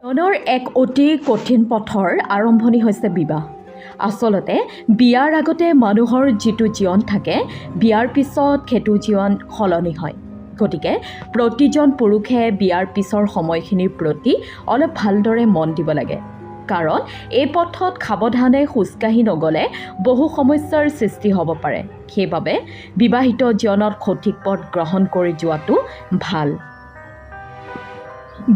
জীৱনৰ এক অতি কঠিন পথৰ আৰম্ভণি হৈছে বিবাহ। আচলতে বিয়াৰ আগতে মানুহৰ যিটো জীৱন থাকে, বিয়াৰ পিছত সেইটো জীৱন সলনি হয়। গতিকে প্ৰতিজন পুৰুষে বিয়াৰ পিছৰ সময়খিনিৰ প্ৰতি অলপ ভালদৰে মন দিব লাগে। কাৰণ এই পথত সাৱধানে খোজকাঢ়ি নগ'লে বহু সমস্যাৰ সৃষ্টি হ'ব পাৰে। সেইবাবে বিবাহিত জীৱনত সঠিক পথ গ্ৰহণ কৰি যোৱাটো ভাল।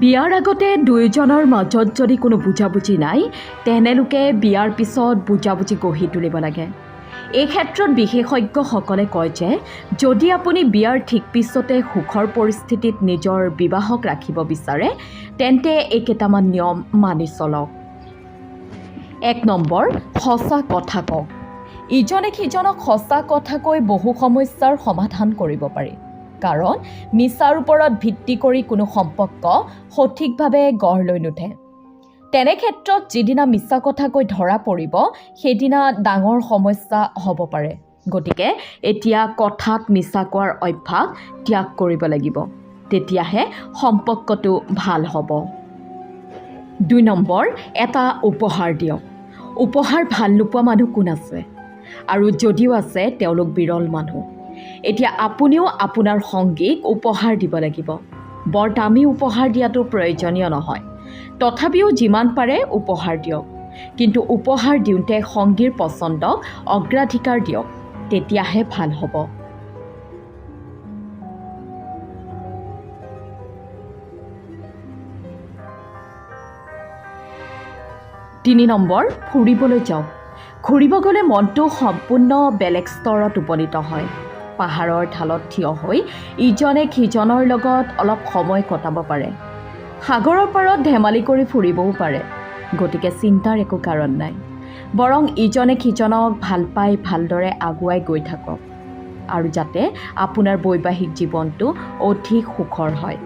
বিয়াৰ আগতে দুয়োজনৰ মাজত যদি কোনো বুজাবুজি নাই, তেনেলোকে বিয়াৰ পিছত বুজাবুজি গঢ়ি তুলিব লাগে। এই ক্ষেত্ৰত বিশেষজ্ঞসকলে কয় যে যদি আপুনি বিয়াৰ ঠিক পিছতে সুখৰ পৰিস্থিতিত নিজৰ বিবাহক ৰাখিব বিচাৰে, তেন্তে এই কেইটামান নিয়ম মানি চলক। ১ নম্বৰ, সঁচা কথা কওক। ইজনে সিজনক সঁচা কথা কৈ বহু সমস্যাৰ সমাধান কৰিব পাৰি। কাৰণ মিছাৰ ওপৰত ভিত্তি কৰি কোনো সম্পৰ্ক সঠিকভাৱে গঢ় লৈ নুঠে। তেনে ক্ষেত্ৰত যিদিনা মিছা কথা কৈ ধৰা পৰিব, সেইদিনা ডাঙৰ সমস্যা হ'ব পাৰে। গতিকে এতিয়া কথাত মিছা কোৱাৰ অভ্যাস ত্যাগ কৰিব লাগিব। তেতিয়াহে সম্পৰ্কটো ভাল হ'ব। ২ নম্বৰ, এটা উপহাৰ দিয়ক। উপহাৰ ভাল নোপোৱা মানুহ কোন আছে? আৰু যদিও আছে, তেওঁলোক বিৰল মানুহ। এতিয়া আপুনিও আপোনাৰ সংগীক উপহাৰ দিব লাগিব। বৰ দামী উপহাৰ দিয়াটো প্ৰয়োজনীয় নহয়। তথাপিও যিমান পাৰে উপহাৰ দিয়ক। কিন্তু উপহাৰ দিওঁতে সংগীৰ পচন্দক অগ্ৰাধিকাৰ দিয়ক। তেতিয়াহে ভাল হ'ব। ৩ নম্বৰ, ফুৰিবলৈ যাওক। ঘূৰিব গ'লে মনটো সম্পূৰ্ণ বেলেগ স্তৰত উপনীত হয়। পাহাৰৰ ঢালত থিয় হৈ ইজনে সিজনৰ লগত অলপ সময় কটাব পাৰে। সাগৰৰ পাৰত ধেমালি কৰি ফুৰিবও পাৰে। গতিকে চিন্তাৰ একো কাৰণ নাই। বৰং ইজনে সিজনক ভাল পাই ভালদৰে আগুৱাই গৈ থাকক। আৰু যাতে আপোনাৰ বৈবাহিক জীৱনটো অধিক সুখৰ হয়।